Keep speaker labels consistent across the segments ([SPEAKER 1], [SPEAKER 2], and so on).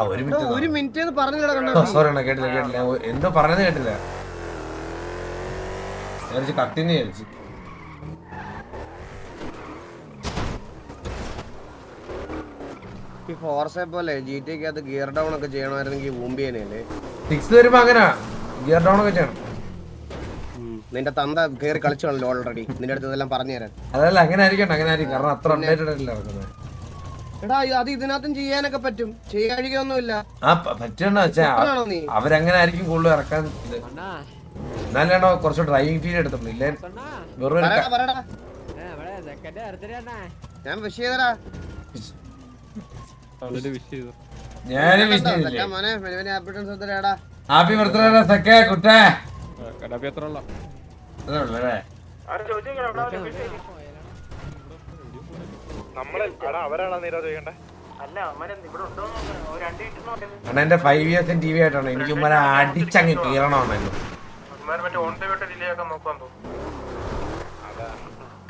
[SPEAKER 1] ഒരു മിനിറ്റ് പറഞ്ഞില്ല.
[SPEAKER 2] സോറി അണ്ണാ, കേട്ടില്ല കേട്ടില്ല, എന്തോ പറഞ്ഞത് കേട്ടില്ല. കത്തിന്ന് വിചാരിച്ചു.
[SPEAKER 1] ഈ ഫോർസെ പോലെ ജിടിക്കകത്ത് ഗിയർ ഡൗൺ ഒക്കെ ചെയ്യണമായിരുന്നെങ്കിൽ ഊമ്പിയനല്ലേ.
[SPEAKER 2] 6 വരുമ്പോ അങ്ങനെ ഗിയർ ഡൗൺ ഒക്കെ ചെയ്യണം.
[SPEAKER 1] നിന്റെ തന്ത കേറി കളിച്ചോളൂ ഓൾറെഡി, നിന്റെ അടുത്ത് ഇതെല്ലാം പറഞ്ഞു തരാൻ.
[SPEAKER 2] അതല്ല, അങ്ങനെ ആയിരിക്കണം, അങ്ങനെ ആയിരിക്കും. കാരണം അത്ര അപ്ഡേറ്റഡ് അല്ല ഇറങ്ങുന്നത്.
[SPEAKER 1] എടാ അത് ഇതിനകത്തും ചെയ്യാനൊക്കെ പറ്റും, ചെയ്യാഴികയൊന്നുമില്ല.
[SPEAKER 2] ആ പറ്റണ വെച്ചാ അവരങ്ങനെ ആയിരിക്കും കൂടുതൽ ഇറക്കാൻ. എന്നാലാണോ കുറച്ച് ഡ്രൈവിംഗ് ഫീൽ എടുത്തിട്ടുണ്ട്. ഇല്ലേ വെറും
[SPEAKER 1] ഞാൻ വിഷ് ചെയ്തടാ.
[SPEAKER 2] ഞാനും ഹാപ്പി ബർത്ത്ഡേ സക്കേ കുട്ടേ. അണ്ണ എന്റെ 5 years TV ആയിട്ടാണ്. എനിക്ക് ഉമ്മനെ അടിച്ചങ്ങ് കീറണമെന്നു.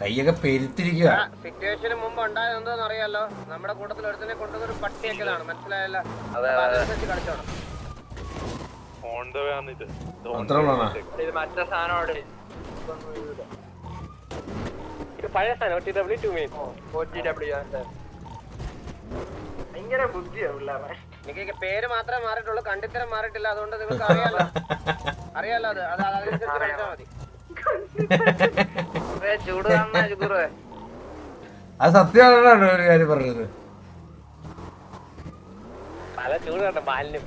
[SPEAKER 2] കൈയൊക്കെ പെരുത്തിരിക്കുക.
[SPEAKER 1] സിറ്റുവേഷന് മുമ്പ് ഉണ്ടായതെന്തോന്ന് അറിയാലോ, നമ്മുടെ കൂട്ടത്തിൽ ഒരുത്തനെ കൊണ്ടുവന്നൊരു പട്ടിയൊക്കെയാണ്, മനസ്സിലായല്ലോ. കളിച്ചോണം. മറ്റേ സാധനോട് പഴയ സാധനം ഭയങ്കര ബുദ്ധിയാവില്ല. എനിക്ക് പേര് മാത്രമേ മാറിയിട്ടുള്ളൂ, കണ്ടിത്തരം മാറിയിട്ടില്ല. അതുകൊണ്ട് നിങ്ങൾക്ക് അറിയാലോ അറിയാലോ അത് അതനുസരിച്ച് കളിച്ചാൽ മതി. ചൂട്
[SPEAKER 2] അത് സത്യമാണ് ഒരു കാര്യം പറഞ്ഞത്.
[SPEAKER 1] പല ചൂട് കണ്ട ബാലിനും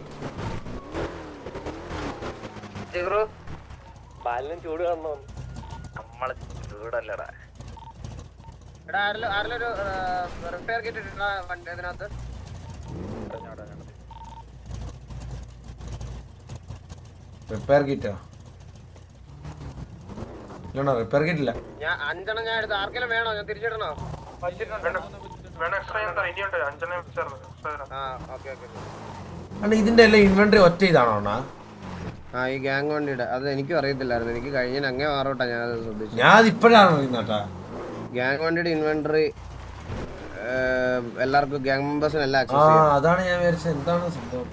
[SPEAKER 1] ബാലിനും ചൂട് കാണുന്നു. നമ്മള് ചൂടല്ലടാ. എടാ ആരിലൊരു റിപ്പയർ കിറ്റ് ഇട്ടാ വണ്ടി ഇതിനകത്ത്.
[SPEAKER 2] റിപ്പയർ കിറ്റോ? ഇല്ലണോ, റിപ്പയർ കിറ്റില്ല.
[SPEAKER 1] ഞാൻ 5 ഞാൻ എടുത്ത്. ആർക്കെങ്കിലും വേണോ? ഞാൻ തിരിച്ചിടണോ?
[SPEAKER 2] അല്ല ഇതിന്റെ എല്ലാം ഇൻവെന്ററി ഒറ്റ ഇതാണോ അണ്ണാ?
[SPEAKER 1] ആ ഈ ഗ്യാങ് വണ്ടിയുടെ അത് എനിക്കും അറിയത്തില്ലായിരുന്നു. എനിക്ക് കഴിഞ്ഞ അങ്ങേ മാറോട്ടാ ഞാൻ ശ്രദ്ധിച്ചു.
[SPEAKER 2] ഞാൻ ഇപ്പോഴാണ് അറിയുന്നേട്ടാ
[SPEAKER 1] ഗ്യാങ് വണ്ടിയുടെ ഇൻവെന്ററി എല്ലാവർക്കും ഗ്യാങ് മെമ്പേഴ്സിന് എല്ലാം
[SPEAKER 2] ആ അതാണ് ഞാൻ വിചാരിച്ചത്. എന്താണ് സംഭവം?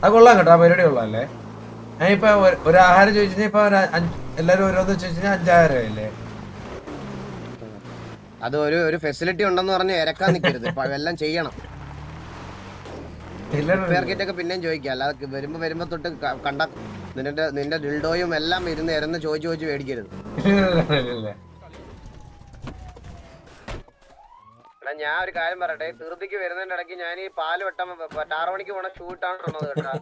[SPEAKER 2] അത് കൊള്ളാം കേട്ടോ, പരിപാടി കൊള്ളാല്ലേ. ഞാൻ ഇപ്പൊ ഒരു ആഹാരം ചോദിച്ചാൽ ഇപ്പൊ എല്ലാരും ഓരോന്ന് ചോദിച്ചാൽ 5000 രൂപയല്ലേ?
[SPEAKER 1] അത് ഒരു ഫെസിലിറ്റി ഉണ്ടെന്ന് പറഞ്ഞ് ഇരക്കാൻ നിൽക്കരുത്, എല്ലാം ചെയ്യണം. ഒക്കെ പിന്നെയും ചോദിക്കാം, അല്ലാതെ വരുമ്പോ തൊട്ട് കണ്ട നിന്റെ ഡിൽഡോയും എല്ലാം ഇരുന്ന് ചോദിച്ച് മേടിക്കരുത്. എടാ ഞാൻ ഒരു കാര്യം പറയട്ടെ, തീർത്തിക്ക് വരുന്നതിന്റെ ഇടയ്ക്ക് ഞാൻ ഈ പാല് വെട്ടാൻ 6 മണിക്ക് പോണ ഷൂ ഇട്ടാണ് വന്നത് കേട്ടാ.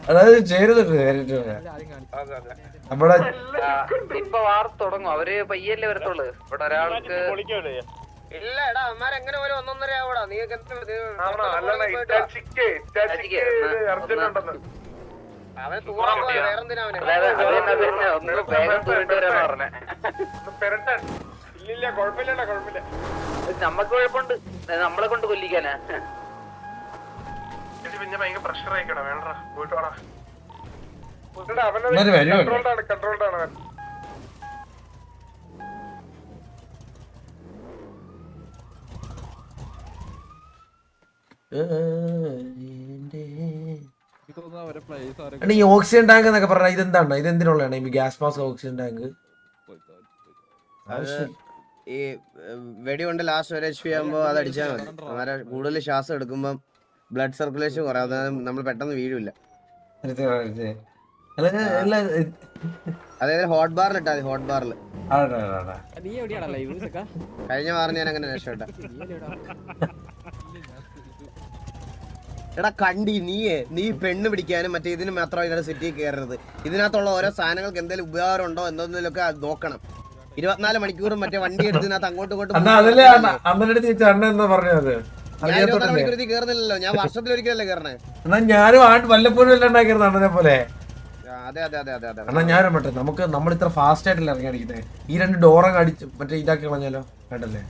[SPEAKER 2] അതായത് ചേരുന്നുണ്ട് നമ്മുടെ
[SPEAKER 3] ഇപ്പൊ വാർത്ത തുടങ്ങും. അവര് പയ്യല്ലേ വരത്തുള്ളു. ഇവിടെ ഒരാൾക്ക്
[SPEAKER 1] ഇല്ല എടാ അമ്മാരെങ്ങനെ ഒരു 1.5 ആവൂടാ. നീ അവന് തൂറാൻ പോയ വേറെന്തിനാ അവന്
[SPEAKER 3] വേഗം തൂരിട്ട് വരാന്ന് പറഞ്ഞേ. നമ്മക്ക് കുഴപ്പമുണ്ട്, നമ്മളെ കൊണ്ട് കൊല്ലിക്കാനാ.
[SPEAKER 4] പിന്നെ ഭയങ്കര പ്രഷർ ആയിക്കടാ. വേണ്ട പോയിട്ട് വാടാ. കൺട്രോൾഡ് ആണ്.
[SPEAKER 2] ഈ ഓക്സിജൻ ടാങ്ക് എന്നൊക്കെ പറഞ്ഞാൽ ഇതെന്താണ്? ഇതെന്തിനുള്ളതാണ് ഈ ഗ്യാസ് മാസ്ക് ഓക്സിജൻ ടാങ്ക്?
[SPEAKER 1] ഈ വെടി കൊണ്ട് ലാസ്റ്റ് ഒരു HP ആകുമ്പോ അത് അടിച്ചാൽ മതി. അങ്ങനെ കൂടുതൽ ശ്വാസം എടുക്കുമ്പോ ബ്ലഡ് സർക്കുലേഷൻ കുറയാം, നമ്മൾ പെട്ടെന്ന് വീഴില്ല. അതായത് ഹോട്ട് ബാറിൽ ഇട്ടാ മതി. ഹോട്ട് ബാറിൽ കഴിഞ്ഞ വാറിന് ഞാൻ അങ്ങനെ രക്ഷപ്പെട്ട. എടാ കണ്ടി നീ പെണ്ണ് പിടിക്കാനും മറ്റേ ഇതിന് മാത്രമാണ് സിറ്റി കയറരുത്. ഇതിനകത്തുള്ള ഓരോ സാധനങ്ങൾക്ക് എന്തെങ്കിലും ഉപകാരം ഉണ്ടോ എന്നൊക്കെ നോക്കണം. 24 മണിക്കൂറും മറ്റേ വണ്ടി എടുത്തിനകത്ത് അങ്ങോട്ടും ഇങ്ങോട്ടും കേറുന്നില്ലല്ലോ. ഞാൻ വർഷത്തിലൊരിക്കലല്ലേ കയറണേ.
[SPEAKER 2] ഞാനും വല്ലപ്പോഴും അണ്ണനെ പോലെ.
[SPEAKER 1] അതെ അതെ അതെ അതെ അതെ.
[SPEAKER 2] എന്നാ ഞാനും പറ്റേ നമുക്ക് നമ്മൾ ഇത്ര ഫാസ്റ്റ് ആയിട്ടല്ല ഇറങ്ങി അടിക്കുന്നത്. ഈ 2 ഡോറൊക്കെ അടിച്ച് മറ്റേ ഇതാക്കി കളഞ്ഞാലോ? വേണ്ടല്ലേ?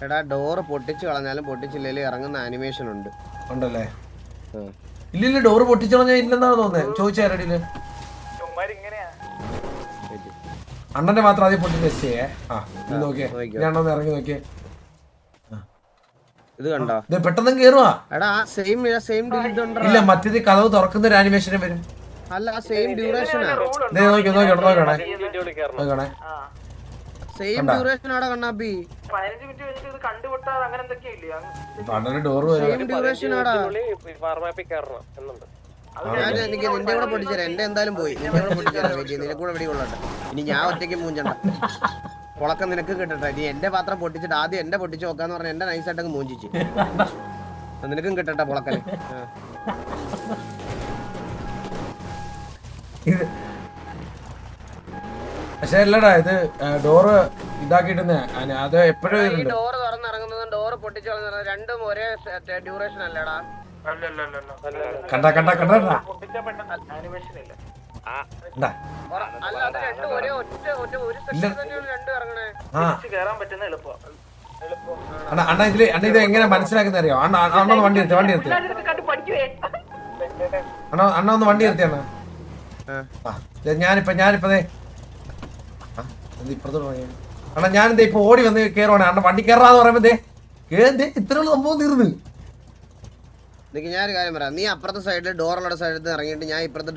[SPEAKER 1] എടാ ഡോറ് പൊട്ടിച്ച് കളഞ്ഞാലും പൊട്ടിച്ചില്ലേലും ഇറങ്ങുന്ന ആനിമേഷൻ ഉണ്ട്.
[SPEAKER 2] ഉണ്ടല്ലേ? ഇല്ല ഡോറ് പൊട്ടിച്ചു കളഞ്ഞാൽ ഇല്ലെന്നാണ് തോന്നുന്നത്. ചോദിച്ചാരടിയില് അണ്ണന്റെ മാത്രം ആദ്യം പൊട്ടി ടെസ്റ്റ് ചെയ്യേ. ആ ഇത് നോക്കിയേ, ഞാൻ ഒന്ന് ഇറങ്ങി നോക്കിയേ.
[SPEAKER 1] ഇത് കണ്ടോ?
[SPEAKER 2] ഇത് പെട്ടെന്ന് കേറുവാ.
[SPEAKER 1] എടാ സെയിം
[SPEAKER 2] ഇല്ല, മറ്റേത് കഥവ് തുറക്കുന്ന ഒരു ആനിമേഷനും വരും.
[SPEAKER 1] അല്ല സെയിം ഡ്യൂറേഷനാ.
[SPEAKER 2] നോക്കണേ,
[SPEAKER 1] സെയിം ഡ്യൂറേഷൻ ആടാ കണ്ണാപ്പി.
[SPEAKER 3] 15 മിനിറ്റ് കഴിഞ്ഞിട്ട് ഇത് കണ്ടുപൊട്ടാതെ അങ്ങനെ എന്തൊക്കെയില്ലേ?
[SPEAKER 2] അണ്ണന്റെ ഡോറ്
[SPEAKER 1] സെയിം ഡ്യൂറേഷൻ ആടാ. ഞാൻ എനിക്ക് നിന്റെ കൂടെ പൊട്ടിച്ചേരാം. എന്റെ എന്തായാലും പോയി. നിന്റെ കൂടെ പൊട്ടിച്ചേരാം. നിന്നെ കൂടെ വെടി കൊള്ളട്ടെ. ഇനി ഞാൻ ഒറ്റയ്ക്ക് മൂഞ്ചണ്ട. പൊളക്കം നിനക്ക് കിട്ടട്ടെ. നീ എന്റെ പാത്രം പൊട്ടിച്ചിട്ട് ആദ്യം എന്റെ പൊട്ടിച്ച് നോക്കാന്ന് പറഞ്ഞ എന്റെ നൈസായിട്ടങ്ങ് മൂഞ്ചിച്ച്. നിനക്കും കിട്ടട്ടെ പൊളക്കല്.
[SPEAKER 2] പക്ഷെ അല്ലടാ, ഇത് ഡോറ് ഇതാക്കിട്ട് അത് എപ്പോഴും
[SPEAKER 1] ഡോറ് തുറന്നിറങ്ങുന്നതും ഡോറ് പൊട്ടിച്ചു രണ്ടും ഒരേ ഡ്യൂറേഷൻ അല്ലേടാ?
[SPEAKER 2] കണ്ട
[SPEAKER 1] അല്ല അത് രണ്ടും ഒരേ ഒരു സെക്ഷൻ തന്നെയാണ് രണ്ടും ഇറങ്ങണേ.
[SPEAKER 2] അണ്ണ ഇത് എങ്ങനെ മനസ്സിലാക്കുന്ന അറിയോ? അണ്ണ ഒന്ന് വണ്ടി നിർത്തി അണ്ണ ഒന്ന് വണ്ടി നിർത്തി അണ്ണ. ഞാനിപ്പോ ഇപ്പുറത്തോട്ട് പോയി അണ്ണാ. ഞാനെന്താ ഇപ്പൊ ഓടി വന്ന് കേറുവാണ്. അണ്ണ വണ്ടി കയറാന്ന് പറയുമ്പോ ഇത്രയുള്ള സംഭവം തീർന്ന്.
[SPEAKER 1] ഞാനൊരു കാര്യം പറയാം. നീ അപ്പുറത്തെ സൈഡിൽ ഡോറുള്ള സൈഡിൽ ഇറങ്ങിയിട്ട് ഞാൻ ഇപ്പുറത്തെ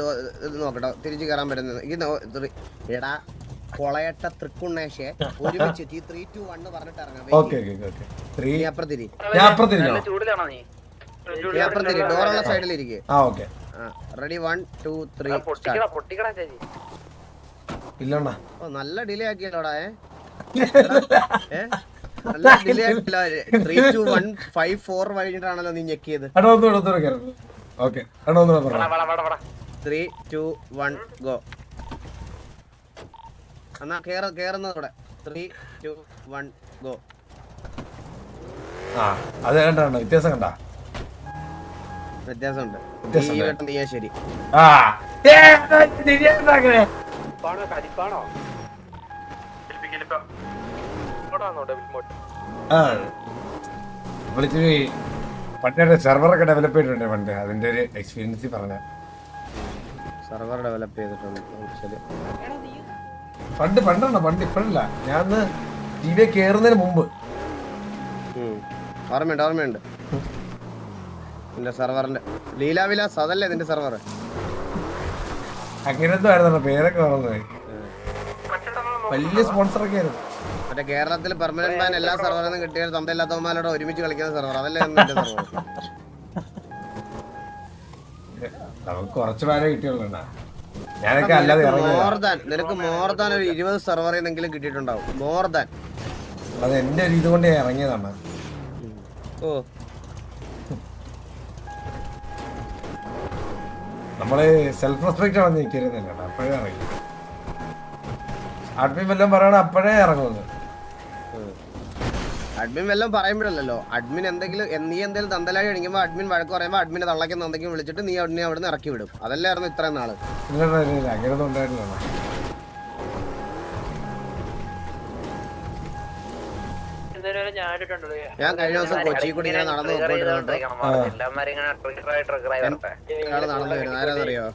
[SPEAKER 1] ഇത് നോക്കട്ടോ, തിരിച്ചു കയറാൻ പറ്റുന്നത്. എടാ കൊളയട്ട തൃക്കുണ്ണേശെ ഒരുമിച്ച് 3, 2, 1 പറഞ്ഞിട്ട് ഇറങ്ങാം. അപ്പുറത്തിരി ഡോറുള്ള സൈഡിൽ ഇരിക്കും. റെഡി 1, 2, 3
[SPEAKER 2] ഇല്ലണ്ണ
[SPEAKER 1] നല്ല ഡിലേ ആക്കിയല്ലോടാ. നല്ല ഡിലേ ആക്കിയല്ലോ. 3, 2, 1, 5, 4 കഴിഞ്ഞിട്ടാണല്ലോ നീ ഞെക്ക് ചെയ്ത്.
[SPEAKER 2] 3,
[SPEAKER 1] 2, 1 ഗോ. എന്നാ കേറുന്നതോടെ 3, 2, 1 ഗോ.
[SPEAKER 2] അത് കണ്ടോ വ്യത്യാസം കണ്ട?
[SPEAKER 1] വ്യത്യാസമുണ്ട്. നീ ശരി.
[SPEAKER 2] വിളിച്ചിട്ട് പണ്ടേ സെർവറൊക്കെ ഡെവലപ്പ് ചെയ്തിട്ടുണ്ട്. പണ്ട് അതിന്റെ ഒരു എക്സ്പീരിയൻസ് പറഞ്ഞ
[SPEAKER 1] സെർവർ ഡെവലപ്പ് ചെയ്തിട്ടുണ്ട്.
[SPEAKER 2] പണ്ട് ഇപ്പഴല്ല, ഞാൻ ടി വി കേറുന്നതിന് മുമ്പ്.
[SPEAKER 1] ഓർമ്മയുണ്ട് നിന്റെ സെർവറിന്റെ ലീലാവിലാസ് അതല്ലേ നിന്റെ സെർവർ?
[SPEAKER 2] അങ്ങനത്തെ ആയിരുന്നു പേരൊക്കെ മറന്നുപോയി. വലിയ സ്പോൺസറൊക്കെ ആയിരുന്നു.
[SPEAKER 1] മറ്റേ കേരളത്തിൽ പെർമനന്റ് ബാൻ എല്ലാ സെർവറിൽ നിന്നും കിട്ടിയ തന്തയില്ലാത്തവന്മാരോട് ഒരുമിച്ച് കളിക്കുന്ന സെർവർ അതല്ലേ നിന്റെ സെർവർ?
[SPEAKER 2] നമുക്ക് കുറച്ച് പേരെ കിട്ടിയുള്ളൂ. ഞാനൊക്കെ അല്ലാതെ
[SPEAKER 1] നിനക്ക് മോർ ദാൻ ഒരു 20 സെർവറിൽ നിന്നെങ്കിലും കിട്ടിയിട്ടുണ്ടാവും. More than.
[SPEAKER 2] അത് എന്റെ ഒരു ഇതുകൊണ്ട് ഞാൻ ഇറങ്ങിയതാണ്.
[SPEAKER 1] ഓ
[SPEAKER 2] നമ്മള് സെൽഫ് റെസ്പെക്ട് ആണ് നിൽക്കരുന്നില്ല. അപ്പോഴേ ഇറങ്ങി. അഡ്മിൻ വല്ലതും പറയണ അപ്പോഴേ ഇറങ്ങുന്നത്.
[SPEAKER 1] അഡ്മിൻ വല്ലതും പറയുമ്പോഴല്ലോ. അഡ്മിൻ എന്തെങ്കിലും നീ എന്തെങ്കിലും തന്തലായി അടിക്കുമ്പോൾ അഡ്മിൻ വഴക്ക് പറയുമ്പോൾ അഡ്മിനെ തള്ളയ്ക്കുന്ന എന്തെങ്കിലും വിളിച്ചിട്ട് നീ അവിടുന്ന് അവിടുന്ന് ഇറക്കി വിടും. അതല്ലായിരുന്നു ഇത്രയും നാള്.
[SPEAKER 2] അങ്ങനൊന്നും ഉണ്ടായിരുന്നില്ല.
[SPEAKER 1] ഞാൻ കഴിഞ്ഞ ദിവസം കൊച്ചി കൂടി ഇങ്ങനെ നടന്നു പോയിക്കൊണ്ടിരുന്നു. നടന്നു വരുന്നു. ആരാന്നറിയോ?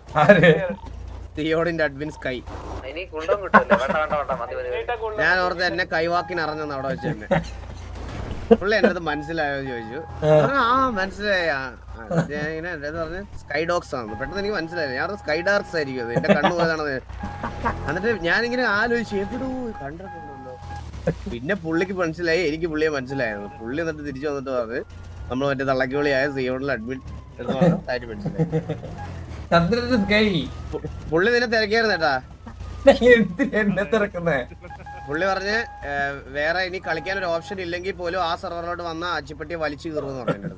[SPEAKER 1] തിയോടിന്റെ അഡ്മിൻ സ്കൈ. ഞാൻ ഓർത്ത് എന്നെ കൈവാക്കിന് അറിഞ്ഞെന്ന് അവിടെ വെച്ച് തന്നെ. പുള്ളി എന്റെ അടുത്ത് മനസ്സിലായോ ചോദിച്ചു. ആ മനസ്സിലായ ഇങ്ങനെ എന്റെ പറഞ്ഞ് സ്കൈ ഡോഗ്സ് ആണ്. പെട്ടെന്ന് എനിക്ക് മനസ്സിലായില്ല. ഞാൻ സ്കൈ ഡാർക്സ് ആയിരിക്കും അത്. എന്റെ കണ്ണു പോയതാണെന്ന്. എന്നിട്ട് ഞാനിങ്ങനെ ആലോചിച്ചു എവിടോ കണ്ടിട്ടുണ്ടല്ലോ. പിന്നെ പുള്ളിക്ക് മനസ്സിലായി, എനിക്ക് പുള്ളിയെ മനസ്സിലായിരുന്നു. പുള്ളി എന്നിട്ട് തിരിച്ചു വന്നിട്ട് പറഞ്ഞ് നമ്മൾ മറ്റേ തള്ളക്കിളിയായ സിയോണിൽ അഡ്മിൻ എന്ന് പറഞ്ഞായിട്ട് മനസ്സിലായി. പുള്ളി നിന്നെ തിരക്കായിരുന്നു കേട്ടാ.
[SPEAKER 2] എന്നെ തിരക്കുന്നേ.
[SPEAKER 1] പുള്ളി പറഞ്ഞ് വേറെ ഇനി കളിക്കാൻ ഒരു ഓപ്ഷൻ ഇല്ലെങ്കിൽ പോലും ആ സെർവറിലോട്ട് വന്ന അച്ചിപ്പട്ടിയെ വലിച്ചു കീറുമെന്ന് പറഞ്ഞു.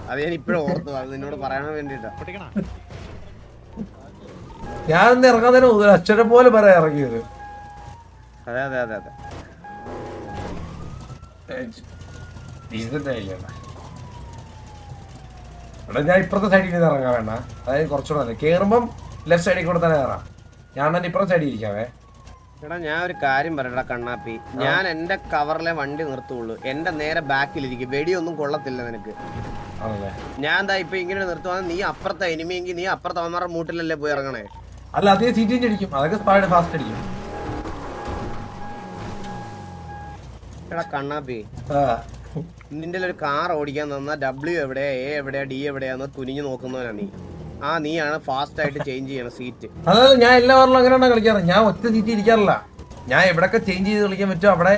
[SPEAKER 1] അത് ഞാൻ ഇപ്പോഴും ഓർത്തു. അത് നിന്നോട് പറയാൻ വേണ്ടിട്ടാ.
[SPEAKER 2] ഞാൻ ഇറങ്ങാൻ അക്ഷരം പോലെ പറയാൻ ഇറങ്ങിയത്.
[SPEAKER 1] അതെ അതെ അതെ അതെ.
[SPEAKER 2] ഞാൻ ഇപ്പുറത്തെ സൈഡിൽ നിന്ന് ഇറങ്ങാൻ വേണ്ട. അതായത് കുറച്ചുകൂടെ തന്നെ കേറുമ്പം ലെഫ്റ്റ് സൈഡിൽ കൂടെ തന്നെ കയറാം. ഞാൻ തന്നെ ഇപ്പുറത്തെ സൈഡിൽ ഇരിക്കാവേ.
[SPEAKER 1] എടാ ഞാൻ ഒരു കാര്യം പറയടാ കണ്ണാപ്പി. ഞാൻ എന്റെ കവറിലെ വണ്ടി നിർത്തുള്ളൂ. എന്റെ നേരെ ബാക്കിലിരിക്കും. വെടിയൊന്നും കൊള്ളത്തില്ല നിനക്ക്. ഞാൻ എന്താ ഇപ്പൊ ഇങ്ങനെ നിർത്തുവാ? നീ അപ്പുറത്തെ എനിമിയെങ്കിൽ നീ അപ്പുറത്തെ അവന്മാരുടെ മൂട്ടിലല്ലേ പോയി ഇറങ്ങണേ.
[SPEAKER 2] അല്ല അതേ സീറ്റിന്റെ അടിക്കും. അതൊക്കെ ഫാസ്റ്റ് അടിക്കും.
[SPEAKER 1] എടാ കണ്ണാപ്പി, നിന്റെ ഒരു കാർ ഓടിക്കാൻ തന്നാ W എവിടെയാ, A എവിടെയാ, D എവിടെയാന്ന് തുനിഞ്ഞു നോക്കുന്നവനാണ് നീ. നീയാണ് ഫാസ്റ്റ് ആയിട്ട് ചേഞ്ച് ചെയ്യണം സീറ്റ്.
[SPEAKER 2] അതായത് ഞാൻ എല്ലാ പറഞ്ഞും അങ്ങനെയാണ് കളിക്കാറ്. ഞാൻ ഒറ്റ സീറ്റ് ഇരിക്കാറില്ല. ഞാൻ എവിടെയൊക്കെ ചേഞ്ച് ചെയ്ത് കളിക്കാൻ പറ്റുമോ അവിടെ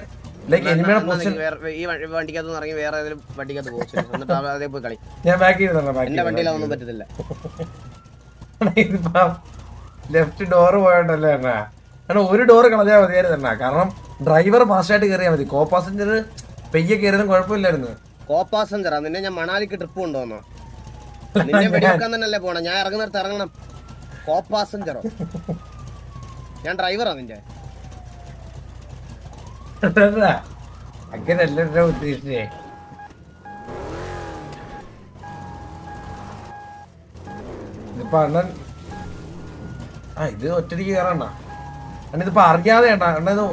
[SPEAKER 1] ഈ വണ്ടിക്കകത്ത് ഇറങ്ങി വേറെ ഏതെങ്കിലും വണ്ടിക്കകത്ത് പോകും, എന്നിട്ട് അതേ പോയി കളി.
[SPEAKER 2] ഞാൻ ബാക്ക് ചെയ്ത്
[SPEAKER 1] എന്റെ വണ്ടിയിലൊന്നും പറ്റത്തില്ല.
[SPEAKER 2] ഇതിപ്പോ ലെഫ്റ്റ് ഡോറ് പോയോണ്ടല്ലേ എന്നാ, കാരണം ഒരു ഡോറ് കളഞ്ഞാൽ മതിയായിരുന്നു എന്നാ. കാരണം ഡ്രൈവർ ഫാസ്റ്റായിട്ട് കയറിയാൽ മതി. കോ പാസഞ്ചർ പെയ്യെ കയറിയതും കുഴപ്പമില്ലായിരുന്നു.
[SPEAKER 1] കോ പാസഞ്ചറാ നിന്നെ ഞാൻ മണാലിക്ക് ട്രിപ്പ് കൊണ്ടുവന്നോ? നിന്നെ വെടിവെക്കാൻ തന്നെയല്ലേ പോണം. ഞാൻ ഇറങ്ങുന്നിടത്ത് ഇറങ്ങണം. കോ പാസഞ്ചറോ? ഞാൻ ഡ്രൈവറാ നിന്റെ.
[SPEAKER 2] അങ്ങനല്ല ഉദ്ദേശിച്ചേ. ഇതിപ്പോ അണ്ണൻ ഇത് ഒറ്റയ്ക്ക് കയറണ്ട. അണ്ണ ഇതിപ്പോ അറിയാതെ അണ്ണ ഇത്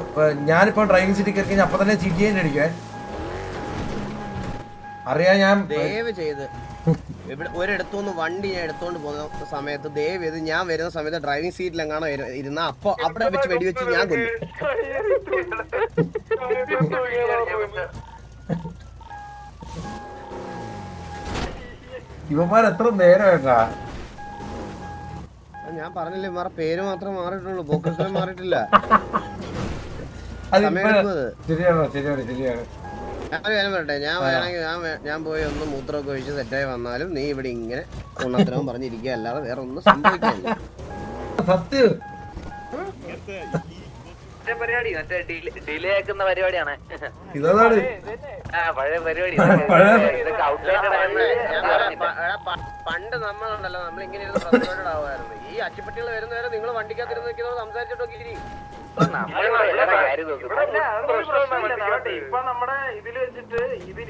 [SPEAKER 2] ഞാനിപ്പോ ഡ്രൈവിംഗ് സീറ്റിൽ കയറി കഴിഞ്ഞാൽ അപ്പൊ തന്നെ സീറ്റ് ചെയ്യാൻ അടിക്കുവേ. അറിയാം ഞാൻ
[SPEAKER 1] ദയവ് ചെയ്ത് ഇവിടെ ഒരിടത്തുനിന്ന് വണ്ടി ഞാൻ എടുത്തോണ്ട് പോകുന്ന സമയത്ത് ദയവ് ചെയ്ത് ഞാൻ വരുന്ന സമയത്ത് ഡ്രൈവിംഗ് സീറ്റിലെങ്ങാണോ ഇരുന്ന അപ്പൊ അവിടെ വെച്ച് വെടിവെച്ച് ഞാൻ കൊല്ലും.
[SPEAKER 2] ഇവന്മാർ എത്ര നേരം വേണ്ടാ.
[SPEAKER 1] ഞാൻ പറഞ്ഞില്ലേ ഇവന്മാരുടെ പേര് മാത്രമേ മാറിയിട്ടുള്ളൂ, പോക്കറ്റ് മാറിയിട്ടില്ല.
[SPEAKER 2] ശരിയാണോ? ശരിയാണ് ശരിയാണ്.
[SPEAKER 1] ഞാൻ പറയട്ടെ, ഞാൻ വേണമെങ്കിൽ ഞാൻ പോയി ഒന്ന് മൂത്രമൊക്കെ ഒഴിച്ച് സെറ്റായി വന്നാലും നീ ഇവിടെ ഇങ്ങനെ ഉണ്ണാത്തരവും പറഞ്ഞിരിക്കുക, അല്ലാതെ വേറെ ഒന്നും സംഭവിക്കില്ല.
[SPEAKER 2] സത്യം
[SPEAKER 3] പരിപാടി മറ്റേ ഡിലേ ആക്കുന്ന പരിപാടിയാണ്.
[SPEAKER 2] ഇതാണ്
[SPEAKER 3] പഴയ പരിപാടി.
[SPEAKER 1] പണ്ട് നമ്മളുണ്ടല്ലോ, നമ്മളിങ്ങനെ ഇരുന്ന് ഫ്രസ്ട്രേറ്റഡ് ആവുമായിരുന്നു. ഈ അച്ചിപ്പട്ടികൾ വരുന്നവരെ നിങ്ങൾ വണ്ടിക്കകത്തിരുന്ന് നിൽക്കുന്നവർ സംസാരിച്ചിട്ടൊക്കെ ഇരി.
[SPEAKER 4] ഇപ്പൊ നമ്മുടെ ഇതില് വെച്ചിട്ട്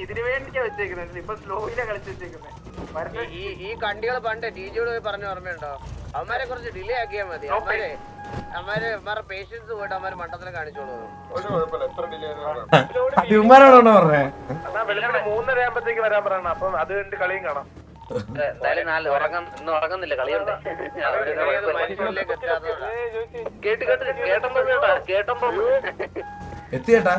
[SPEAKER 4] ഇതിന് വേണ്ടിയാ വെച്ചേക്കുന്നത്. ഇപ്പൊ സ്ലോയിലാ കളിച്ച് വെച്ചേക്കുന്നത്.
[SPEAKER 1] ഈ കണ്ടികൾ പണ്ട് ടീച്ചറോട് പോയി പറഞ്ഞ ഓർമ്മയുണ്ടോ? അവന്മാരെ കുറച്ച് ഡിലേ ആക്കിയാൽ മതി. അവന്മാരെ പേഷ്യൻസ് പോയിട്ട് അവന്മാര് മണ്ടത്തിനെ കാണിച്ചോളൂ.
[SPEAKER 2] ഇവന്മാരാണോ പറഞ്ഞേ?
[SPEAKER 4] 3:30 ആകുമ്പത്തേക്ക് വരാൻ പറയണം. അപ്പം അത് കണ്ട് കളിയും കാണാം.
[SPEAKER 3] എന്തായാലും ഇന്ന് ഉറങ്ങുന്നില്ല, കളിയുണ്ട്.
[SPEAKER 2] എത്തിയേട്ടാ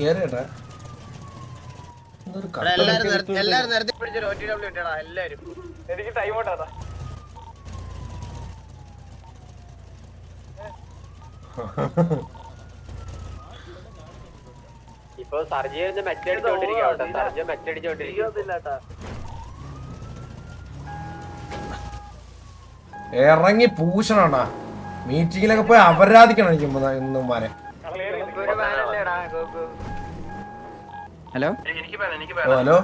[SPEAKER 2] കേറിയേട്ടാ.
[SPEAKER 1] എല്ലാരും നേരത്തെ പിടിച്ചൊരു OTW ഇട്ടടാ എല്ലാരും.
[SPEAKER 4] എനിക്ക് ടൈം ഔട്ടാ.
[SPEAKER 3] ഇപ്പൊ സർജി മെച്ചടിച്ചോണ്ടിരിക്കും.
[SPEAKER 2] ഇറങ്ങി പൂശണോണ്ടാ. മീറ്റിങ്ങിലൊക്കെ പോയി അപരാധിക്കണം എനിക്ക് ഇന്നുമാരെ.
[SPEAKER 5] ഹലോ
[SPEAKER 2] ഹലോ,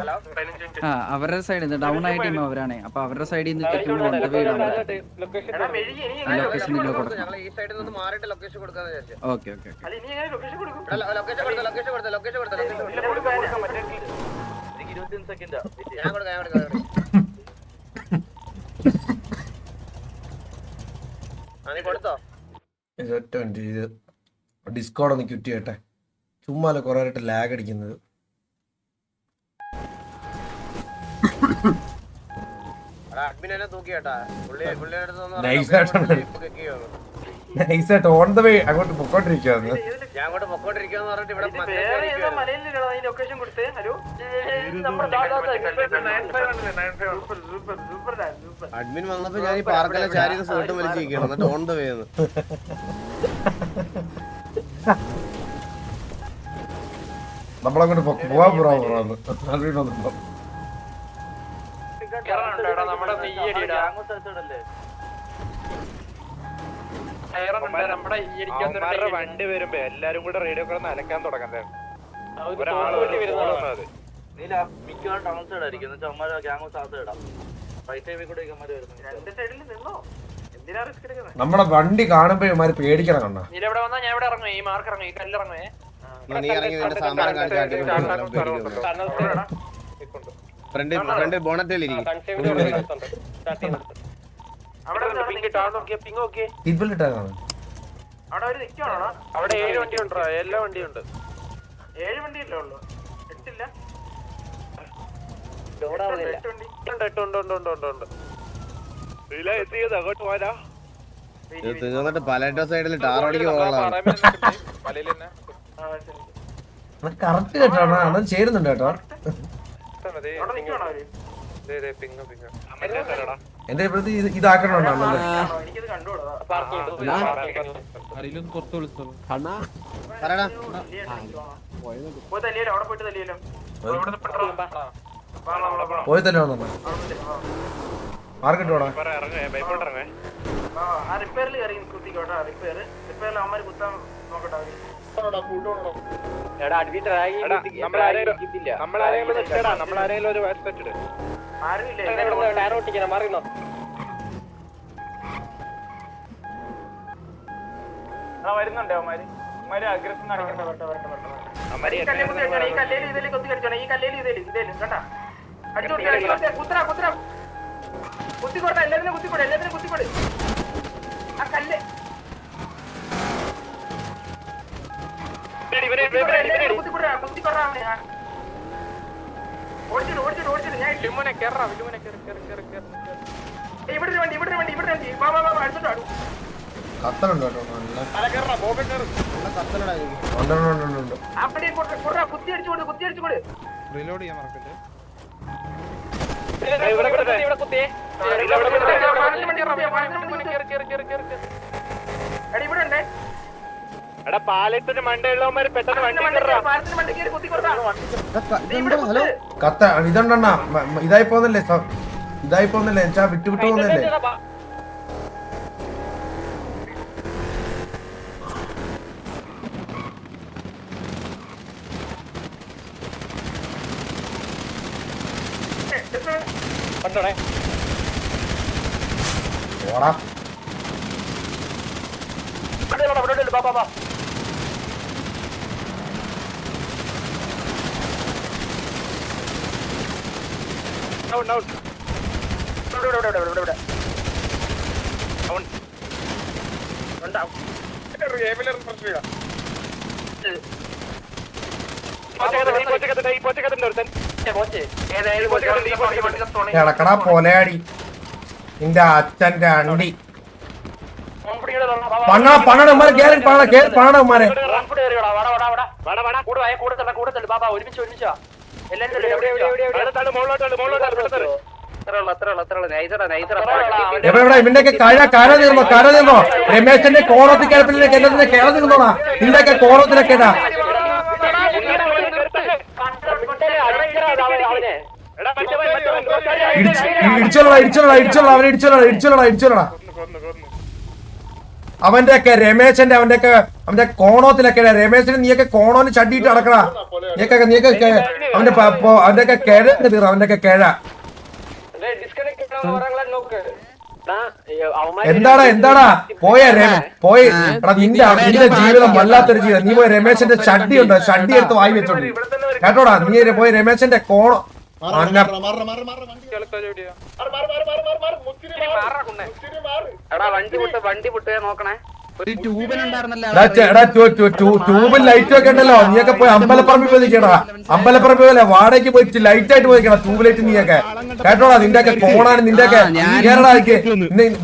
[SPEAKER 5] അവരുടെ സൈഡിൽ നിന്ന് ഡൗൺ ആയ ടീം അവരാണ്. അപ്പൊ അവരുടെ സൈഡിൽ നിന്ന്
[SPEAKER 1] ഞങ്ങൾ ഈ സൈഡിൽ നിന്ന് മാറിയിട്ട് ലൊക്കേഷൻ കൊടുക്കാന്ന് വിചാരിച്ചു.
[SPEAKER 5] ഓക്കെ ഓക്കെ
[SPEAKER 1] ലൊക്കേഷൻ ഞാൻ കൊടുക്കാം. നീ കൊടുത്തോ?
[SPEAKER 2] ഡിസ്കോഡ് ഒന്ന് ക്യൂറ്റ് ചെയ്യട്ടെ. ചുമ്മാ കുറെ ആയിട്ട് ലാഗ് അടിക്കുന്നത്.
[SPEAKER 1] അഡ്മിനെ തൂക്കി കേട്ടാ.
[SPEAKER 2] നൈസായിട്ട് ഓൺ ദ വേ അങ്ങോട്ട് പൊക്കോണ്ടിരിക്കുകയാണ്.
[SPEAKER 1] ഞാൻ അങ്ങോട്ട് പൊക്കോണ്ടിരിക്കാന്ന് പറഞ്ഞിട്ട് ഇവിടെ അഡ്മിൻ വന്നപ്പോ ഞാൻ ഈ പാർക്കിലെ ചാരി സേർട്ടും വലിച്ചിരിക്കണം. എന്നിട്ട് ഓൺ ദ വേ
[SPEAKER 2] നമ്മളങ്ങോട്ട് പോവാൻ പോറാന്ന് അഡ്മിൻ വന്നപ്പോ
[SPEAKER 4] വണ്ടി വരുമ്പോ എല്ലാരും കൂടെ റേഡിയോ കിടന്ന് അലക്കാൻ തുടങ്ങണ്ടേ.
[SPEAKER 2] നമ്മുടെ വണ്ടി കാണുമ്പോ ഇവന്മാര് പേടിക്കണം. കണ്ണ
[SPEAKER 3] നീ ഇവിടെ വന്നാ ഞാൻ ഇവിടെ ഇറങ്ങും. ഈ മാർക്ക് ഇറങ്ങും, ഈ കല്ലിറങ്ങുവേ.
[SPEAKER 1] നീ ഇറങ്ങി നിന്റെ സാമാനം ഫ്രണ്ട് ബോണറ്റിൽ ഇരിക്കും.
[SPEAKER 4] അവിടെ 7 വണ്ടി ഉണ്ടോ? എല്ലാ വണ്ടിയും ഉണ്ട്. 7 വണ്ടിയല്ലേ ഉള്ളു, 8 ഇല്ല. 8 ഉണ്ട്.
[SPEAKER 1] തിന്നിട്ട് പലേറ്റോ സൈഡിൽ ടാറോടിക്ക് പോകാം.
[SPEAKER 2] കറക്റ്റ് കേട്ടോ അണ്ണൻ ചേരുന്നുണ്ട് കേട്ടോ. എന്റെ പ്രതി ഇതാക്കണോണ്ടോ അണ്ണൻ?
[SPEAKER 1] പറയടാ.
[SPEAKER 2] പോയി തന്നെ വന്നോ മാർക്കറ്റ് പോടാ.
[SPEAKER 4] റിപ്പയറിൽ കയറി കുത്തിക്കോട്ടെ. റിപ്പയറിൽ അമ്മമാര് കുത്താൻ നോക്കട്ടെ. വരുന്നുണ്ട് അവന്മാര് അഗ്രഷൻ നടക്കണ്ട. ഈ കല്ലേല് ഇതിലേക്ക് കൊത്തി കടിച്ചോണേ. ഈ കല്ലേല് ഇതേലും കണ്ടാ കുത്തിക്കോട്ടെ. എല്ലാത്തിനും കുത്തിക്കോട്ടെ. ആ കല്ല് ഓടിച്ചിട്ട് ഞാൻ ഇവിടെ വണ്ടി അടുത്തോട്ട്
[SPEAKER 2] കത്തലുണ്ടോ കേട്ടോ നല്ല
[SPEAKER 4] കുത്തി അടിച്ചോട്.
[SPEAKER 6] റീലോഡ് ചെയ്യാൻ മറക്കല്ലേ.
[SPEAKER 4] പാലത്തിന് മണ്ടയുള്ളവന്മാര് പെട്ടെന്ന്
[SPEAKER 2] കത്ത ഇതുണ്ടെണ്ണ ഇതായി പോന്നല്ലേ എന്നുവെച്ചാ വിട്ടു പോകുന്നല്ലേ. ഓടാ കിടക്കടാ പോലെയാടി നിന്റെ അച്ഛന്റെ അണ്ടി പണമാരെ കേറി പണമാരെ എവിടെ ഇവന്റെയൊക്കെ കര തീർന്നോ രമേശന്റെ കോണത്തിൽ കിടപ്പിലേക്ക് എല്ലാത്തിന്റെ കേള തീർന്നോടാ നിന്റെയൊക്കെ കോണത്തിലൊക്കെ ഇടിച്ചോളടാ അവന്റെയൊക്കെ രമേശന്റെ അവന്റെ കോണത്തിലൊക്കെ രമേശന് നീയൊക്കെ കോണോന് ചട്ടിയിട്ട് അടക്കടാ. നീയൊക്കെ അവന്റെയൊക്കെ കിഴ തീർന്നു അവന്റെയൊക്കെ കിഴ. എന്താടാ പോയി നിന്റെ ജീവിതം വല്ലാത്തൊരു ജീവിതം. നീ പോയി രമേശന്റെ ഷഡ്ഡി ഉണ്ടോ ഷഡ്ഡി എടുത്ത് വായി വെച്ചോണ്ടി കേട്ടോടാ. നീ പോയി രമേശന്റെ കോണോ ട്യൂബിൽ ലൈറ്റ് ഒക്കെ ഉണ്ടല്ലോ. നീയൊക്കെ പോയി അമ്പലപ്പറമ്പിൽ പോയി നിൽക്കടാ. അമ്പലപ്പറമ്പിൽ പോലെ വാടകയ്ക്ക് പോയിട്ട് ലൈറ്റ് ആയിട്ട് പോയിക്കണം ട്യൂബ് ലൈറ്റ്. നീയൊക്കെ കേട്ടോടാ നിന്റെയൊക്കെ കോണാണ് നിന്റെയൊക്കെ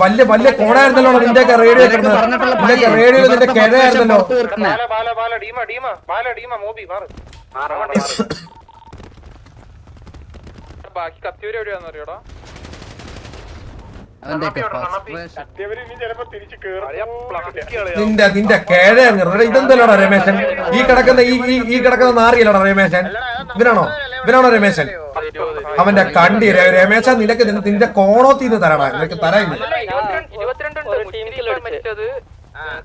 [SPEAKER 2] വലിയ വലിയ കോണായിരുന്നല്ലോ നിന്റെയൊക്കെ റേഡിയോ നിന്റെയൊക്കെ റേഡിയോ നിന്റെ കിഴയായിരുന്നല്ലോ.
[SPEAKER 3] ബാക്കി കത്തിയൂര് എവിടെയാന്ന് അറിയോടാ?
[SPEAKER 2] നിന്റെ കേഴ ഇതെന്തല്ലോടാ രമേശൻ? ഈ കിടക്കുന്ന നാറിയല്ലോടാ രമേശൻ? ഇവനാണോ രമേശൻ? അവന്റെ കണ്ടി രമേശൻ നിനക്ക് നിന്റെ കോണോത്തിന്ന് തരാടാ. നിനക്ക് തരാൻ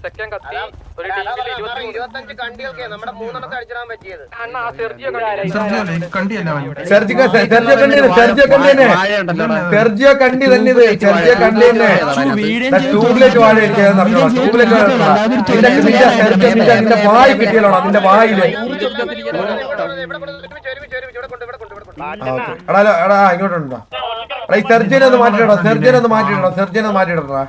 [SPEAKER 3] സെക്കൻഡ് കത്തി ഒരു
[SPEAKER 2] സെർജിയോ കണ്ടി തന്നെ ഇത്. സെർജിയോ കണ്ടി തന്നെ ട്യൂബ്ലൈറ്റ് വാഴ നിന്റെ വായി കിട്ടിയല്ലോടാ. നിന്റെ വായില് എടാ ഇങ്ങോട്ടുണ്ടോ? ഈ സെർജിനെ ഒന്ന് മാറ്റിയിടോ. സെർജിനെ മാറ്റിയിടടാ.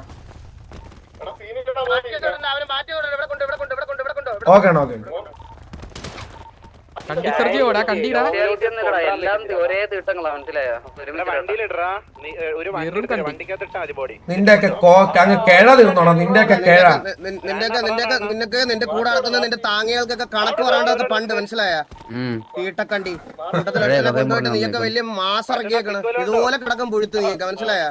[SPEAKER 2] ഓക്കെ
[SPEAKER 3] എല്ലാം ഒരേ തീട്ടങ്ങളാ, മനസ്സിലായോ?
[SPEAKER 2] നിന്റെയൊക്കെ അങ്ങ് കേഴ തീർന്നോടാ, നിന്റെയൊക്കെ കേഴ.
[SPEAKER 1] നിന്റെ കൂടെ നടക്കുന്ന നിന്റെ താങ്ങികൾക്കൊക്കെ കണക്ക് പറയാണ്ടൊക്കെ പണ്ട് മനസ്സിലായ തീട്ടക്കണ്ടി കൊണ്ടുപോയിട്ട് നീയൊക്കെ വലിയ മാസം ഇറക്കിയേക്കണം. ഇതുപോലെ കിടക്കം പുഴുത്ത് നീയൊക്കെ മനസ്സിലായ.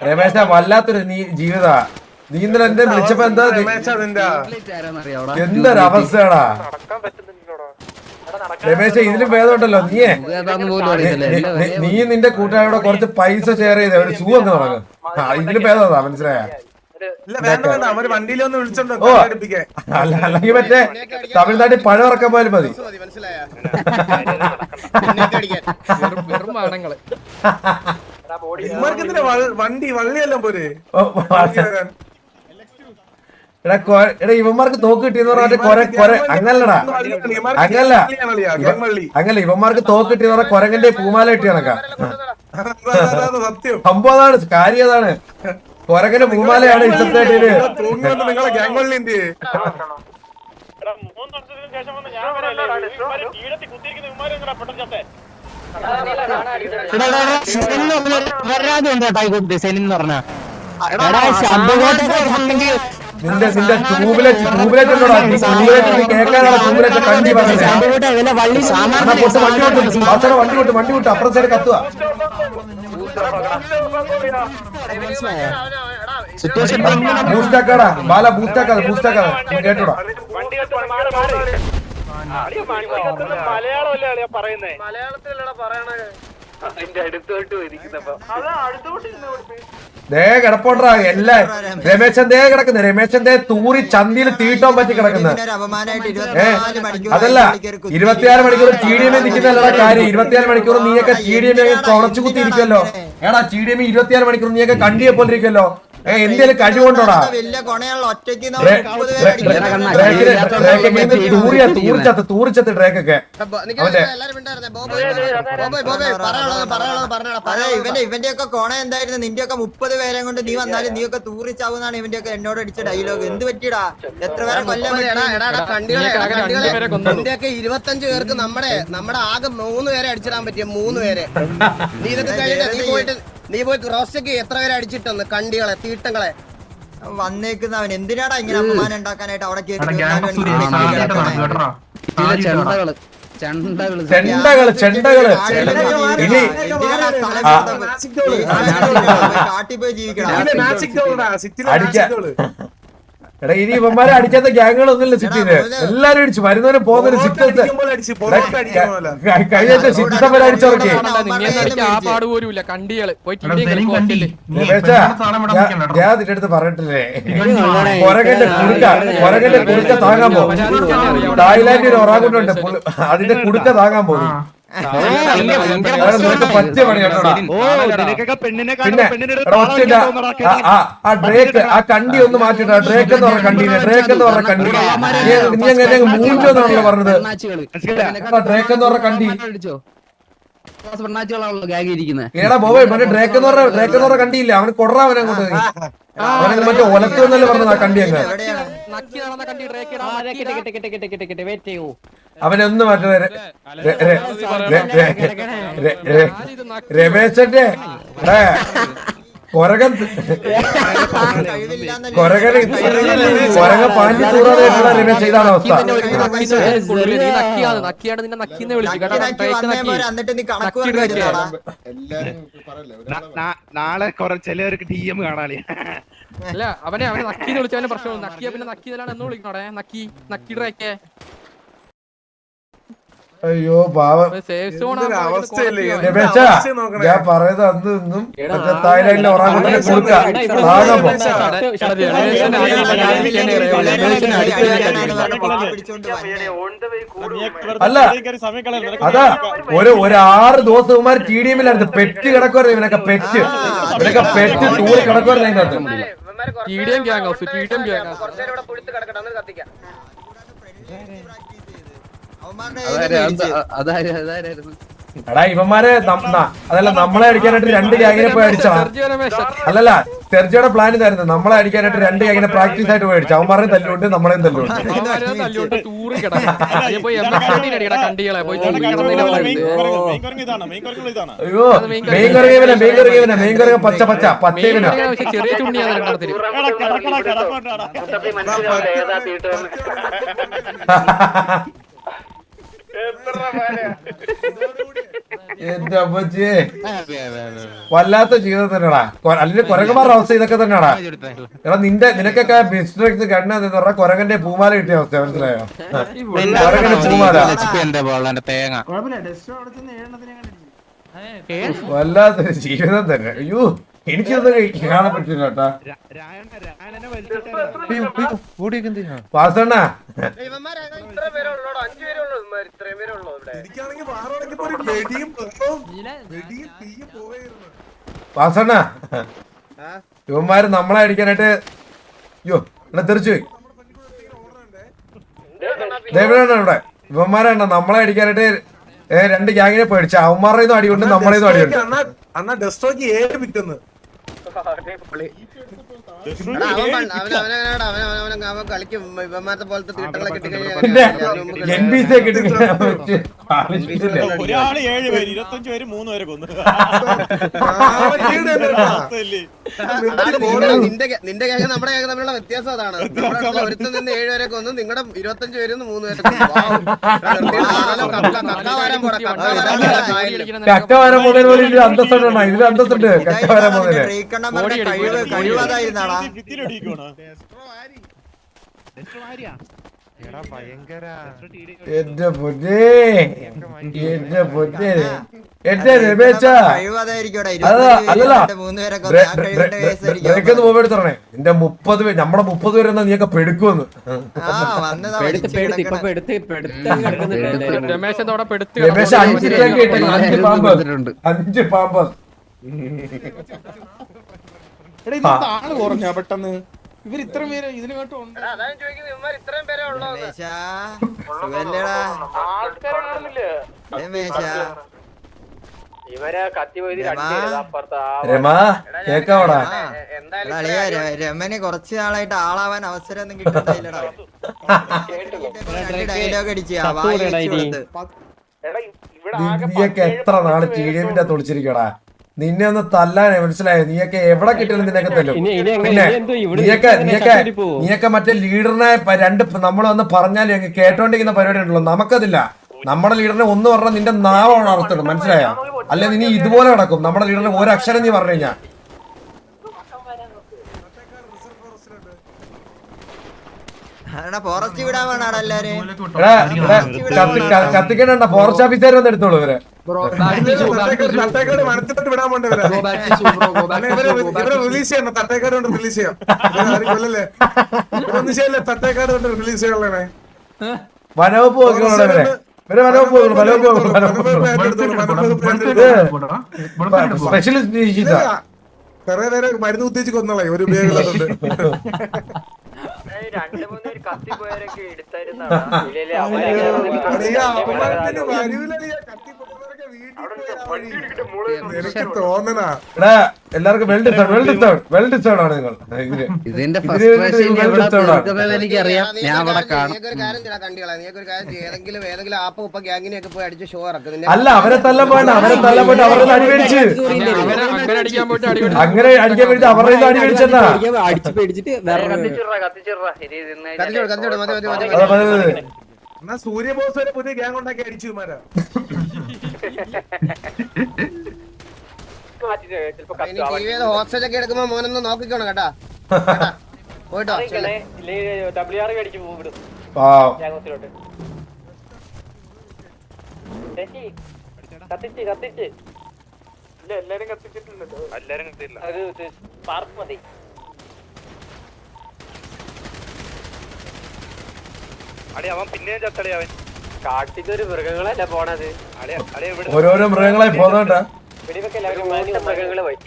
[SPEAKER 2] രമേശ വല്ലാത്തൊരു നീ ജീവിത. നീ ഇന്നലെ എന്റെ വിളിച്ചപ്പോ എന്താ എന്തൊരവസ്ഥയാടാ രമേശ. ഇതിലും ഭേദമുണ്ടല്ലോ നീ നിന്റെ കൂട്ടുകാരോട് കുറച്ച് പൈസ ഷെയർ ചെയ്ത ഒരു ഷൂ അങ്ങ് തുടങ്ങും. ഇതിലും ഭേദമാ മനസ്സിലായ. അല്ലെങ്കിൽ മറ്റേ തമിഴ്നാട്ടിൽ പഴം ഇറക്കാൻ പോയാലും മതി.
[SPEAKER 6] വണ്ടി വള്ളിയെല്ലാം പോരെ.
[SPEAKER 2] എടാ ഇവന്മാർക്ക് തോക്ക് കിട്ടിയെന്ന് പറഞ്ഞാൽ അങ്ങനല്ലടാ, അങ്ങനല്ല ഇവന്മാർക്ക് തോക്ക് കിട്ടിയെന്ന് പറഞ്ഞാൽ കൊരങ്ങന്റെ പൂമാല കിട്ടിയ കണക്കാ. സംഭവം അതാണ്, കാര്യം അതാണ്. കൊരങ്ങന്റെ പൂമാലയാണ് ഇഷ്ടത്തേട്ട്.
[SPEAKER 6] നിങ്ങളെ ഗ്യാങ് വള്ളിന്റെ
[SPEAKER 2] നിന്റെ ട്യൂബിലേറ്റ് ഉണ്ടോടാ, ട്യൂബിലേറ്റ് കേൾക്കാനാണ് ട്യൂബിലേറ്റ് കണ്ടി പറഞ്ഞത്. വണ്ടി വിട്ടു അപ്പുറം സൈഡ് കത്തുക. ബൂസ്റ്റാക്കാടാ ബാല, ബൂസ്റ്റാക്കാതെ കേട്ടോടാ.
[SPEAKER 4] മലയാളമല്ലേ പറയുന്നേ? മലയാളത്തിലല്ലടാ പറയണേ.
[SPEAKER 2] ദേ കിടപ്പോണ്ടാ എല്ലാ രമേശൻ ദേ കിടക്കുന്നത്. രമേശൻ ദേ തൂറി ചന്തിയിൽ തീട്ടാൻ പറ്റി കിടക്കുന്നത്. അതല്ല 24 മണിക്കൂർ TDM നിൽക്കുന്നല്ലടാ കാര്യം. 24 മണിക്കൂർ നീയൊക്കെ TDM തുളച്ചു കുത്തിയിരിക്കുമല്ലോ. എടാ TDM 24 മണിക്കൂർ നീയൊക്കെ കണ്ടിയെ പോലെ ഇരിക്കുമല്ലോ. എന്തേലും കഴിവുണ്ടോടാ? തൂറിച്ചത്ത് ഡ്രേക്കൊക്കെ
[SPEAKER 7] ഇവന്റെ ഒക്കെ കോണ എന്തായിരുന്നു? നിന്റെ ഒക്കെ 30 പേരെ കൊണ്ട് നീ വന്നാലും നീ ഒക്കെ തൂറിച്ചാവുന്നാണ് ഇവന്റെ ഒക്കെ എന്നോട് അടിച്ച ഡയലോഗ്. എന്ത് പറ്റിയടാ? എത്ര പേരെ കൊല്ലം?
[SPEAKER 1] ഇന്ത്യയൊക്കെ 25 പേർക്ക് നമ്മുടെ ആകെ 3 പേരെ അടിച്ചിടാൻ പറ്റിയ 3 പേരെ. നീ ഇതൊക്കെ കഴിഞ്ഞ നീ പോയി ക്രോസ് ചെക്ക് എത്ര പേരെ അടിച്ചിട്ടൊന്ന് കണ്ടികളെ തീട്ടങ്ങളെ
[SPEAKER 7] വന്നേക്കുന്നവൻ എന്തിനാടാ ഇങ്ങനെ അപമാനം ഉണ്ടാക്കാനായിട്ട് അവിടെ
[SPEAKER 2] ചെണ്ടകള് ഇനി
[SPEAKER 7] കാട്ടി പോയി ജീവിക്കണം.
[SPEAKER 2] എടാ ഇനി ഇവന്മാരെ അടിക്കാത്ത ഗ്യാങ്ങുകളൊന്നുമില്ല സിറ്റിയില്. എല്ലാരും അടിച്ചു വരുന്നവരെ പോകുന്നൊരു സിറ്റി കഴിഞ്ഞ സിറ്റി സമരം അടിച്ചവർക്ക്. ഞാൻ നിന്റെ അടുത്ത് പറഞ്ഞിട്ടില്ലേ കൊരകന്റെ കുടുക്ക താങ്ങാൻ പോകും. തായ്ലാൻഡിൽ ഒരു ഒറാങ്കുട്ടുണ്ട്, അതിന്റെ കുടുക്ക താങ്ങാൻ പോകും. പറ്റിയ പണി കേട്ടോടാ. പിന്നെ ആ ഡ്രേക്ക് ആ കണ്ടി ഒന്ന് മാറ്റിട്ടാ. ഡ്രേക്ക് എന്ന് പറഞ്ഞ കണ്ടീനെ ഡ്രേക്ക് എന്ന് പറഞ്ഞ കണ്ടി നീ എങ്ങനെ മൂഞ്ചോന്നാണല്ലോ പറഞ്ഞത്. ഡ്രേക്ക് എന്ന് പറഞ്ഞ കണ്ടി ഏടാ ബോബേ മറ്റേ ഡ്രേക്ക് എന്ന് പറഞ്ഞ കണ്ടിയില്ല. അവന് കൊടറാ അവനെ കൊണ്ട് അവനെ മറ്റേ ഒലക്കെന്നല്ലേ പറഞ്ഞത് ആ കണ്ടി അങ്ങ്. അവനൊന്നും മറ്റേ രമേശന്റെ കൊരക പാഞ്ഞു തൂറാതെ രമേശ് ഇതാണ് അവസ്ഥ.
[SPEAKER 6] നാളെ ചിലവർക്ക് TM കാണാളി.
[SPEAKER 5] അല്ല അവനെ നക്കീന്ന് വിളിച്ചവന്റെ പ്രശ്നം. നക്കിയ പിന്നെ നക്കിയതാണ് എന്ന് വിളിക്കണോടെ. നക്കിടൊക്കെ
[SPEAKER 2] അയ്യോ പാവം രമേശ. ഞാൻ പറയുന്നത് അന്ന് ഇന്നും മറ്റേ തായ്ലാൻഡിലെ ഒറാങ്കുട്ടനെ കൊടുക്ക താങ്ങാൻ അല്ല അതാ ഒരു 6 ദിവസമാർ TDMലായിരുന്നു. പെറ്റ് കിടക്കുവായിരുന്നു ഇവനൊക്കെ. പെറ്റ് തൂറി കിടക്കുവായിരുന്നു അതിനകത്ത്. എടാ ഇവന്മാരെ അതല്ല നമ്മളെ അടിക്കാനായിട്ട് 2 ഗ്യാങ്ങിനെ പോയി അടിച്ചതാ. അല്ലല്ല തെർജയുടെ പ്ലാൻ ഇതായിരുന്നു നമ്മളെ അടിക്കാനായിട്ട് 2 ഗ്യാങ്ങിനെ പ്രാക്ടീസ് ആയിട്ട് മേടിച്ചു അവന്മാരെ തല്ലുണ്ട് നമ്മളെയും തല്ലുണ്ട്
[SPEAKER 5] തല്ലോട്ട് തൂറി കിടക്കാം പോയി അടിക്കടാ കണ്ടികളെ പോയി
[SPEAKER 2] അയ്യോ മെയിൻ കറിയ പച്ചേവിന
[SPEAKER 5] ചെറിയ ചുണ്ടിയാണ് രണ്ടെണ്ണത്തിന്
[SPEAKER 2] എന്റെ അമ്മച്ചേ വല്ലാത്ത ജീവിതം തന്നെടാ അല്ലെങ്കിൽ കുരങ്ങന്മാരുടെ അവസ്ഥ ഇതൊക്കെ തന്നെയാടാ എടാ നിനക്കൊക്കെ ബിസിനസ് കണ്ണ പറഞ്ഞ കുരങ്ങന്റെ പൂമാല കിട്ടിയ അവസ്ഥ മനസ്സിലായോ കുരങ്ങന്റെ പൂമാല വല്ലാത്തൊരു ജീവിതം തന്നെ അയ്യോ എനിക്കൊന്നും കാണാൻ പറ്റില്ല കേട്ടാ വാസണ്ണ
[SPEAKER 1] ഇത്ര പേരേ ഉള്ളൂ 5 പേരേ ഉള്ളൂ ഇത്രയും പേരേ ഉള്ളൂ ഇവിടെ
[SPEAKER 6] എനിക്കാണെങ്കിൽ വാറോടൊക്കെ ഒരു വെടിയും വെടിയും തീയും പോവായിരുന്നു.
[SPEAKER 2] വാസണ്ണ ഇവന്മാര് നമ്മളെ അടിക്കാനായിട്ട് അയ്യോ ഇവിടെ തെറിച്ചു പോയി ഇവിടെ ഇവന്മാരാണ് നമ്മളെ അടിക്കാനായിട്ട് 2 ഗ്യാങ്ങിനെ പേടിച്ച അവന്മാരുടെ അടിയുണ്ട് നമ്മളേന്നും അടിയുണ്ട്
[SPEAKER 6] അന്നാ ഡെസ്ട്രോക്ക് 7 വിറ്റുന്നു.
[SPEAKER 1] അവൻ കളിക്കും ഇവന്മാരത്തെ പോലത്തെ തീട്ടങ്ങളെ
[SPEAKER 2] NPC ഒക്കെ
[SPEAKER 8] ഒരാള് 7 പേര് 25 പേര് 3 പേരെ കൊന്നു.
[SPEAKER 1] നിന്റെ കേക്ക് നമ്മുടെ കേക്ക് തമ്മിലുള്ള വ്യത്യാസം അതാണ്. ഒരുത്തം നിന്ന് 7 പേരെ കൊന്നു നിങ്ങളുടെ 25 പേര് 3 പേരെ
[SPEAKER 2] കക്ക വരാൻ പോകുന്നതിന് പോലെ ഇതിൽ അന്തസ്സുണ്ട് ഇതിൽ അന്തസ്സുണ്ട് കക്ക വരാൻ പോകുന്നതിന്
[SPEAKER 7] കഴിവതായിരുന്നാടാ
[SPEAKER 2] എന്റെ പൊന്നേ എന്റെ പൊന്നേ എന്റെ രമേശ ബ്രേക്കൊന്ന് മൊബൈൽ എടുത്തറണേ നിന്റെ 30 പേര് നമ്മുടെ 30 പേരെന്നാ നീയൊക്കെ പെടുക്കുമെന്ന് രമേശ 5 ടാങ്ക് കിട്ടി 5 പാമ്പ്
[SPEAKER 6] ആള് കുറഞ്ഞ പെട്ടെന്ന് ഇവർ ഇത്ര പേര് ഇതിന് കേട്ടോ
[SPEAKER 1] അതാണ് ചോദിക്കുന്നത് ഇവന്മാർ ഇത്രയും പേരേ ഉള്ളൂ ഇവരെ കത്തി പോയി
[SPEAKER 2] രമാ കേക്കാവടാ
[SPEAKER 7] രമന് കുറച്ച് നാളായിട്ട് ആളാവാൻ അവസരം ഒന്നും കിട്ടുന്നില്ലടാ ഡയലോഗ് അടിച്ച്
[SPEAKER 2] നീയൊക്കെ എത്ര നാള് TDMന്റെ തൊളിച്ചിരിക്കടാ നിന്നെ ഒന്ന് തല്ലാനേ മനസ്സിലായോ നീയൊക്കെ എവിടെ കിട്ടിയാലും നിന്നൊക്കെ തല്ലും പിന്നെ നീയൊക്കെ മറ്റേ ലീഡറിനെ 2 നമ്മൾ വന്ന് പറഞ്ഞാൽ കേട്ടോണ്ടിരിക്കുന്ന പരിപാടി ഉണ്ടല്ലോ നമുക്കതില്ല നമ്മുടെ ലീഡറിനെ ഒന്ന് പറഞ്ഞാൽ നിന്റെ നാവാണ് അവസ്ഥ മനസ്സിലായോ അല്ലെ നീ ഇതുപോലെ കിടക്കും നമ്മുടെ ലീഡറിനെ ഒരക്ഷരം നീ പറഞ്ഞു കഴിഞ്ഞാ
[SPEAKER 7] ഫോറസ്റ്റ് വിടാൻ വേണാടാ എല്ലാരും
[SPEAKER 2] കത്തിക്കണ്ട ഫോറസ്റ്റ് ഓഫീസർ വന്ന് എടുത്തോളൂ ഇവരെ
[SPEAKER 6] തട്ടേക്കാട് മനസ്സിലോട്ട് വിടാൻ പോണ്ടേ ഇവരെ റിലീസ് ചെയ്യണം തട്ടേക്കാട് കൊണ്ട് റിലീസ് ചെയ്യാം കൊല്ലല്ലേ ഒന്നും ചെയ്യല്ലേ തട്ടേക്കാട് കൊണ്ട് റിലീസ് ചെയ്യാനുള്ളേ
[SPEAKER 2] വനവപ്പ് നോക്കിക്കോളൂ ഇവരെ സ്പെഷ്യലിസ്റ്റ്
[SPEAKER 6] കൊറേ നേരം മരുന്ന് കുത്തിച്ച് കൊന്നോളെ ഒരു ഉപയോഗമില്ലാത്തോണ്ട്
[SPEAKER 3] 2-3 പേര് കത്തിപ്പോയവരൊക്കെ എടുത്തായിരുന്നു
[SPEAKER 6] എനിക്ക് തോന്നണ
[SPEAKER 2] എല്ലാവർക്കും വെൽ ഡിസ്റ്റേർഡ് ആണ് നിങ്ങൾ
[SPEAKER 1] ഇതിന്റെ എനിക്കറിയാം ഞാൻ അവിടെ കാണും നീക്കൊരു കാര്യം ഏതെങ്കിലും ആപ്പ് ഗ്യാങ്ങിനെയൊക്കെ പോയി അടിച്ച് ഷോ ഇറക്കും
[SPEAKER 2] അല്ല അവരെ തല്ലാൻ പോയിട്ട് അവരെ അടി മേടിച്ച് അങ്ങനെ അടിക്കാൻ വേണ്ടി അവരുടെ അടി മേടിച്ചെന്നാ
[SPEAKER 6] എന്നാ സൂര്യബോസ് വരെ പുതിയ ഗ്യാങ് ഉണ്ടാക്കി അടിച്ചു മാരാ
[SPEAKER 1] ഹോസ്റ്റൽ ഒക്കെ എടുക്കുമ്പോ മോനൊന്ന് നോക്കിക്കോണം കേട്ടാ പോയിട്ടോ
[SPEAKER 3] എല്ലാരും കത്തിച്ചിട്ടില്ലല്ലോ എല്ലാരും കത്തില്ല സ്പാർക്ക് മതി അടി അവൻ പിന്നെയും ചത്തടി അവൻ കാട്ടിക്കൊരു മൃഗങ്ങളല്ല പോണത്
[SPEAKER 2] ഓരോരോ മൃഗങ്ങളായി പോന്നോട്ടാ
[SPEAKER 3] മൃഗങ്ങള് പോയി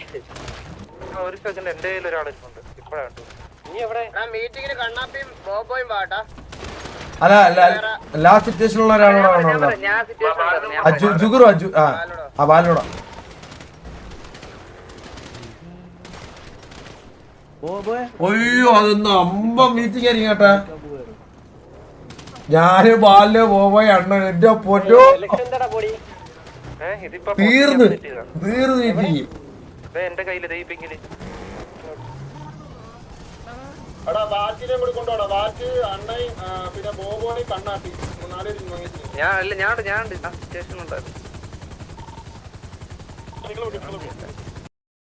[SPEAKER 3] ഒരു സെക്കൻഡ് എന്റെ കയ്യിൽ ഒരാളുണ്ട് ഇപ്പഴാണ് നീ എവിടെ
[SPEAKER 1] മീറ്റിംഗിന് കണ്ണാപ്പിയും ബോബോയും പാട്ടാ
[SPEAKER 2] അല്ല ലാസ്റ്റ് സിറ്റുവേഷനുള്ള ഒരാളോടാണോ
[SPEAKER 3] ഞാൻ സിറ്റുവേഷൻ
[SPEAKER 2] ജുഗുറോ ബാലോടാ അയ്യോ അതൊന്നും അമ്പ മീറ്റിംഗ് ആയിരിക്കും കേട്ടാ. ഞാന് ബാല് പോയി അണ്ണൻ എന്റെ പൊന്നോ തീർന്ന് മീറ്റിംഗ്.
[SPEAKER 3] എന്റെ കയ്യില് ദയിപ്പിക്കല് ഞാൻ സ്റ്റേഷനുണ്ടായിരുന്നു.